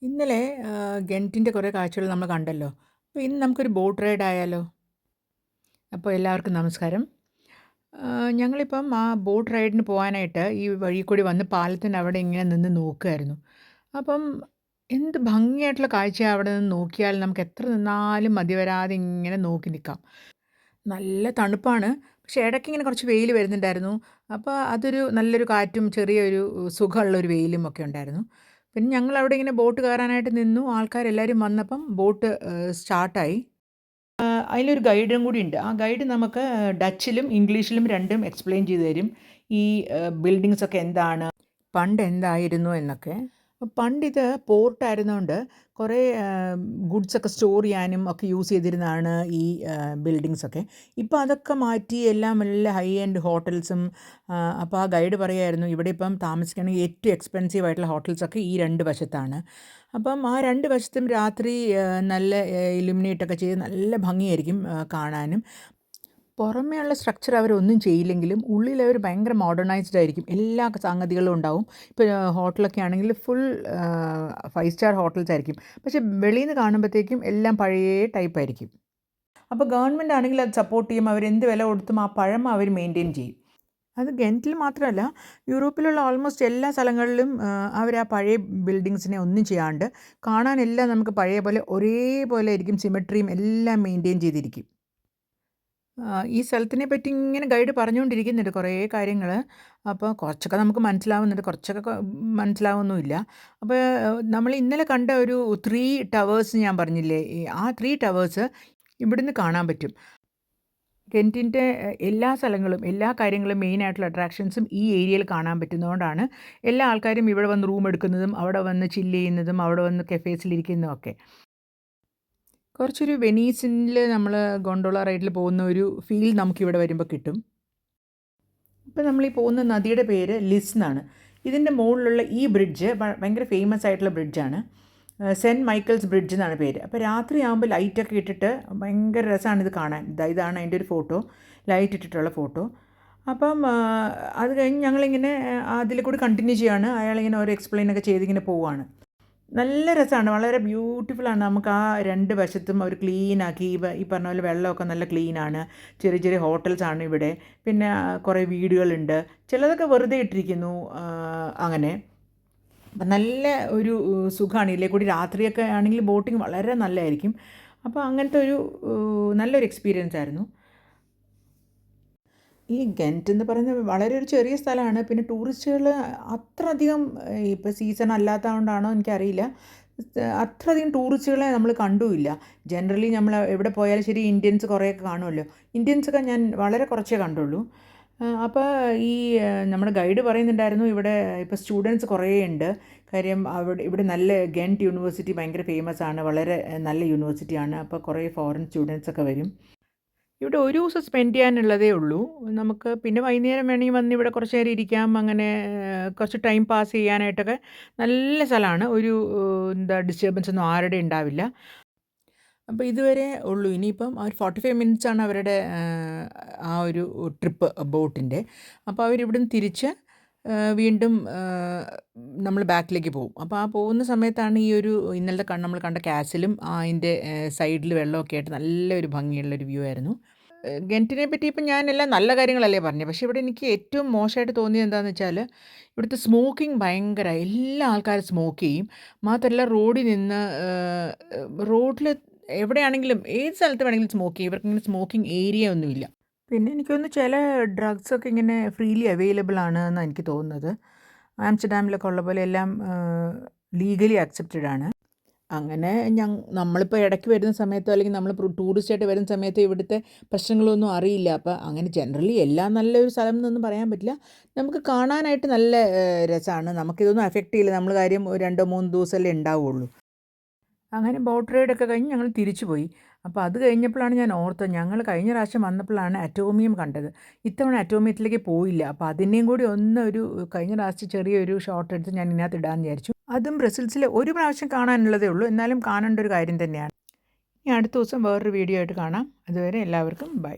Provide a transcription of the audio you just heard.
ഇന്നലെ ഗെൻറ്റിൻ്റെ കുറേ കാഴ്ചകൾ നമ്മൾ കണ്ടല്ലോ. അപ്പോൾ ഇന്ന് നമുക്കൊരു ബോട്ട് റൈഡ് ആയാലോ? അപ്പോൾ എല്ലാവർക്കും നമസ്കാരം. ഞങ്ങളിപ്പം ആ ബോട്ട് റൈഡിന് പോകാനായിട്ട് ഈ വഴി കൂടി വന്ന് പാലത്തിൻ്റെ അവിടെ ഇങ്ങനെ നിന്ന് നോക്കുമായിരുന്നു. അപ്പം എന്ത് ഭംഗിയായിട്ടുള്ള കാഴ്ചയാണ് അവിടെ നിന്ന് നോക്കിയാൽ നമുക്ക് എത്ര നിന്നാലും മതിവരാതെ ഇങ്ങനെ നോക്കി നിൽക്കാം. നല്ല തണുപ്പാണ്. പക്ഷേ ഇടയ്ക്കിങ്ങനെ കുറച്ച് വെയിൽ വരുന്നുണ്ടായിരുന്നു. അപ്പോൾ അതൊരു നല്ലൊരു കാറ്റും ചെറിയൊരു സുഖമുള്ളൊരു വെയിലും ഒക്കെ ഉണ്ടായിരുന്നു. പിന്നെ ഞങ്ങളവിടെ ഇങ്ങനെ ബോട്ട് കയറാനായിട്ട് നിന്നു. ആൾക്കാരെല്ലാവരും വന്നപ്പം ബോട്ട് സ്റ്റാർട്ടായി. അതിലൊരു ഗൈഡും കൂടി ഉണ്ട്. ആ ഗൈഡ് നമുക്ക് ഡച്ചിലും ഇംഗ്ലീഷിലും രണ്ടും എക്സ്പ്ലെയിൻ ചെയ്തു തരും. ഈ ബിൽഡിങ്സൊക്കെ എന്താണ്, പണ്ട് എന്തായിരുന്നു എന്നൊക്കെ. പണ്ടിത് പോർട്ടായിരുന്നതുകൊണ്ട് കുറേ ഗുഡ്സൊക്കെ സ്റ്റോർ ചെയ്യാനും ഒക്കെ യൂസ് ചെയ്തിരുന്നതാണ് ഈ ബിൽഡിങ്സൊക്കെ. ഇപ്പോൾ അതൊക്കെ മാറ്റി എല്ലാം നല്ല ഹൈ എൻഡ് ഹോട്ടൽസും. അപ്പോൾ ആ ഗൈഡ് പറയുമായിരുന്നു ഇവിടെ ഇപ്പം താമസിക്കണമെങ്കിൽ ഏറ്റവും എക്സ്പെൻസീവ് ആയിട്ടുള്ള ഹോട്ടൽസൊക്കെ ഈ രണ്ട് വശത്താണ്. അപ്പം ആ രണ്ട് വശത്തും രാത്രി നല്ല ഇലുമിനേറ്റൊക്കെ ചെയ്ത് നല്ല ഭംഗിയായിരിക്കും കാണാനും. പുറമേയുള്ള സ്ട്രക്ചർ അവരൊന്നും ചെയ്യില്ലെങ്കിലും ഉള്ളിലവർ ഭയങ്കര മോഡേണൈസ്ഡ് ആയിരിക്കും. എല്ലാ സംഗതികളും ഉണ്ടാവും. ഇപ്പോൾ ഹോട്ടലൊക്കെ ആണെങ്കിൽ ഫുൾ 5 സ്റ്റാർ ഹോട്ടൽസ് ആയിരിക്കും. പക്ഷേ വെളിയിൽ നിന്ന് കാണുമ്പോഴത്തേക്കും എല്ലാം പഴയ ടൈപ്പായിരിക്കും. അപ്പോൾ ഗവൺമെൻറ് ആണെങ്കിൽ അത് സപ്പോർട്ട് ചെയ്യും. അവരെന്ത് വില കൊടുത്തും ആ പഴമ അവർ മെയിൻറ്റെയിൻ ചെയ്യും. അത് ഗെൻറ്റിൽ മാത്രമല്ല, യൂറോപ്പിലുള്ള ഓൾമോസ്റ്റ് എല്ലാ സ്ഥലങ്ങളിലും അവർ ആ പഴയ ബിൽഡിങ്സിനെ ഒന്നും ചെയ്യാണ്ട് കാണാനെല്ലാം നമുക്ക് പഴയ പോലെ ഒരേപോലെ ആയിരിക്കും. സിമെട്രിയും എല്ലാം മെയിൻറ്റെയിൻ ചെയ്തിരിക്കും. ഈ സ്ഥലത്തിനെ പറ്റി ഇങ്ങനെ ഗൈഡ് പറഞ്ഞുകൊണ്ടിരിക്കുന്നുണ്ട് കുറേ കാര്യങ്ങൾ. അപ്പോൾ കുറച്ചൊക്കെ നമുക്ക് മനസ്സിലാവുന്നുണ്ട്, കുറച്ചൊക്കെ മനസ്സിലാവുന്നുമില്ല. അപ്പോൾ നമ്മൾ ഇന്നലെ കണ്ട ഒരു 3 ടവേഴ്സ് ഞാൻ പറഞ്ഞില്ലേ, ആ 3 ടവേഴ്സ് ഇവിടുന്ന് കാണാൻ പറ്റും. കെൻറ്റിൻ്റെ എല്ലാ സ്ഥലങ്ങളും എല്ലാ കാര്യങ്ങളും മെയിനായിട്ടുള്ള അട്രാക്ഷൻസും ഈ ഏരിയയിൽ കാണാൻ പറ്റുന്നതുകൊണ്ടാണ് എല്ലാ ആൾക്കാരും ഇവിടെ വന്ന് റൂം എടുക്കുന്നതും അവിടെ വന്ന് ചില്ല് ചെയ്യുന്നതും അവിടെ വന്ന് കഫേസിലിരിക്കുന്നതും ഒക്കെ. കുറച്ചൊരു വെനീസിൽ നമ്മൾ ഗോണ്ടോള റൈഡിൽ പോകുന്ന ഒരു ഫീൽ നമുക്കിവിടെ വരുമ്പോൾ കിട്ടും. ഇപ്പോൾ നമ്മളീ പോകുന്ന നദിയുടെ പേര് ലിസ് എന്നാണ്. ഇതിൻ്റെ മുകളിലുള്ള ഈ ബ്രിഡ്ജ് ഭയങ്കര ഫേമസ് ആയിട്ടുള്ള ബ്രിഡ്ജാണ്. സെൻറ്റ് മൈക്കിൾസ് ബ്രിഡ്ജ് എന്നാണ് പേര്. അപ്പോൾ രാത്രിയാകുമ്പോൾ ലൈറ്റൊക്കെ ഇട്ടിട്ട് ഭയങ്കര രസമാണ് ഇത് കാണാൻ. ഇതാണ് അതിൻ്റെ ഒരു ഫോട്ടോ, ലൈറ്റ് ഇട്ടിട്ടുള്ള ഫോട്ടോ. അപ്പം അത് കഴിഞ്ഞ് ഞങ്ങളിങ്ങനെ അതിൽ കൂടി കണ്ടിന്യൂ ചെയ്യുകയാണ്. അയാളിങ്ങനെ ഓരോ എക്സ്പ്ലെയിനൊക്കെ ചെയ്തിങ്ങനെ പോവുകയാണ്. നല്ല രസമാണ്, വളരെ ബ്യൂട്ടിഫുള്ളാണ്. നമുക്ക് ആ രണ്ട് വശത്തും അവർ ക്ലീനാക്കി ഈ പറഞ്ഞ പോലെ വെള്ളമൊക്കെ നല്ല ക്ലീനാണ്. ചെറിയ ചെറിയ ഹോട്ടൽസാണ് ഇവിടെ. പിന്നെ കുറേ വീടുകളുണ്ട്, ചിലതൊക്കെ വെറുതെ ഇട്ടിരിക്കുന്നു. അങ്ങനെ അപ്പം നല്ല ഒരു സുഖമാണ്. ഇതിലേ കൂടി രാത്രിയൊക്കെ ആണെങ്കിൽ ബോട്ടിങ് വളരെ നല്ലതായിരിക്കും. അപ്പോൾ അങ്ങനത്തെ ഒരു നല്ലൊരു എക്സ്പീരിയൻസ് ആയിരുന്നു. ഈ ഗെൻറ്റ് എന്ന് പറയുന്നത് വളരെ ഒരു ചെറിയ സ്ഥലമാണ്. പിന്നെ ടൂറിസ്റ്റുകൾ അത്ര അധികം ഇപ്പോൾ സീസൺ അല്ലാത്തതുകൊണ്ടാണോ എനിക്കറിയില്ല, അത്ര അധികം ടൂറിസ്റ്റുകളെ നമ്മൾ കണ്ടുമില്ല. ജനറലി നമ്മൾ എവിടെ പോയാലും ശരി ഇന്ത്യൻസ് കുറേയൊക്കെ കാണുമല്ലോ. ഇന്ത്യൻസൊക്കെ ഞാൻ വളരെ കുറച്ചേ കണ്ടുള്ളൂ. അപ്പോൾ ഈ നമ്മുടെ ഗൈഡ് പറയുന്നുണ്ടായിരുന്നു ഇവിടെ ഇപ്പോൾ സ്റ്റുഡൻസ് കുറേ ഉണ്ട്. കാര്യം ഇവിടെ നല്ല ഗെൻറ്റ് യൂണിവേഴ്സിറ്റി ഭയങ്കര ഫേമസ് ആണ്, വളരെ നല്ല യൂണിവേഴ്സിറ്റിയാണ്. അപ്പോൾ കുറേ ഫോറിൻ സ്റ്റുഡൻസൊക്കെ വരും. ഇവിടെ ഒരു ദിവസം സ്പെൻഡ് ചെയ്യാനുള്ളതേ ഉള്ളൂ. നമുക്ക് പിന്നെ വൈകുന്നേരം വേണമെങ്കിൽ വന്ന് ഇവിടെ കുറച്ച് നേരം ഇരിക്കാം. അങ്ങനെ കുറച്ച് ടൈം പാസ് ചെയ്യാനായിട്ടൊക്കെ നല്ല സ്ഥലമാണ്. ഒരു ഡിസ്റ്റർബൻസ് ഒന്നും ആരുടെയും ഉണ്ടാവില്ല. അപ്പോൾ ഇതുവരെ ഉള്ളൂ. ഇനിയിപ്പം ഒരു 45 മിനിറ്റ്സാണ് അവരുടെ ആ ഒരു ട്രിപ്പ് ബോട്ടിൻ്റെ. അപ്പോൾ അവരിവിടുന്ന് തിരിച്ച് വീണ്ടും നമ്മൾ ബാക്കിലേക്ക് പോകും. അപ്പോൾ ആ പോകുന്ന സമയത്താണ് ഈ ഒരു ഇന്നലത്തെ നമ്മൾ കണ്ട കാസിലും അതിൻ്റെ സൈഡിൽ വെള്ളമൊക്കെ ആയിട്ട് നല്ലൊരു ഭംഗിയുള്ളൊരു വ്യൂ ആയിരുന്നു. ഗെൻറ്റിനെ പറ്റി ഇപ്പം ഞാനെല്ലാം നല്ല കാര്യങ്ങളല്ലേ പറഞ്ഞത്. പക്ഷേ ഇവിടെ എനിക്ക് ഏറ്റവും മോശമായിട്ട് തോന്നിയത് എന്താണെന്ന് വെച്ചാൽ ഇവിടുത്തെ സ്മോക്കിംഗ് ഭയങ്കര, എല്ലാ ആൾക്കാരും സ്മോക്ക് ചെയ്യും. മാത്രമല്ല റോഡിൽ നിന്ന് റോഡിൽ എവിടെയാണെങ്കിലും ഏത് സ്ഥലത്ത് വേണമെങ്കിലും സ്മോക്ക് ചെയ്യും. ഇവർക്കിങ്ങനെ സ്മോക്കിംഗ് ഏരിയ ഒന്നുമില്ല. പിന്നെ എനിക്ക് തോന്നുന്നു ചില ഡ്രഗ്സൊക്കെ ഇങ്ങനെ ഫ്രീലി അവൈലബിൾ ആണ് എന്നാണ് എനിക്ക് തോന്നുന്നത്. ആംസ്റ്റർഡാമിലൊക്കെ ഉള്ള പോലെ എല്ലാം ലീഗലി അക്സെപ്റ്റഡ് ആണ്. അങ്ങനെ നമ്മളിപ്പോൾ ഇടയ്ക്ക് വരുന്ന സമയത്തോ അല്ലെങ്കിൽ നമ്മൾ ടൂറിസ്റ്റായിട്ട് വരുന്ന സമയത്തോ ഇവിടുത്തെ പ്രശ്നങ്ങളൊന്നും അറിയില്ല. അപ്പോൾ അങ്ങനെ ജനറലി എല്ലാം നല്ലൊരു സ്ഥലം എന്നൊന്നും പറയാൻ പറ്റില്ല. നമുക്ക് കാണാനായിട്ട് നല്ല രസമാണ്. നമുക്കിതൊന്നും അഫക്റ്റ് ചെയ്യില്ല. നമ്മൾ കാര്യം 2-3 ദിവസമല്ലേ ഉണ്ടാവുള്ളൂ. അങ്ങനെ ബോട്ട് റൈഡൊക്കെ കഴിഞ്ഞ് ഞങ്ങൾ തിരിച്ചു പോയി. അപ്പോൾ അത് കഴിഞ്ഞപ്പോഴാണ് ഞാൻ ഓർത്തത് ഞങ്ങൾ കഴിഞ്ഞ പ്രാവശ്യം വന്നപ്പോഴാണ് അറ്റോമിയം കണ്ടത്. ഇത്തവണ അറ്റോമിയത്തിലേക്ക് പോയില്ല. അപ്പോൾ അതിൻ്റെയും കൂടി ഒരു കഴിഞ്ഞ പ്രാവശ്യം ചെറിയൊരു ഷോട്ട് എടുത്ത് ഞാൻ ഇതിനകത്ത് ഇടാമെന്ന് വിചാരിച്ചു. അതും ബ്രസൽസിൽ ഒരു പ്രാവശ്യം കാണാനുള്ളതേ ഉള്ളൂ, എന്നാലും കാണേണ്ട ഒരു കാര്യം തന്നെയാണ്. ഇനി അടുത്ത ദിവസം വേറൊരു വീഡിയോ ആയിട്ട് കാണാം. അതുവരെ എല്ലാവർക്കും ബൈ.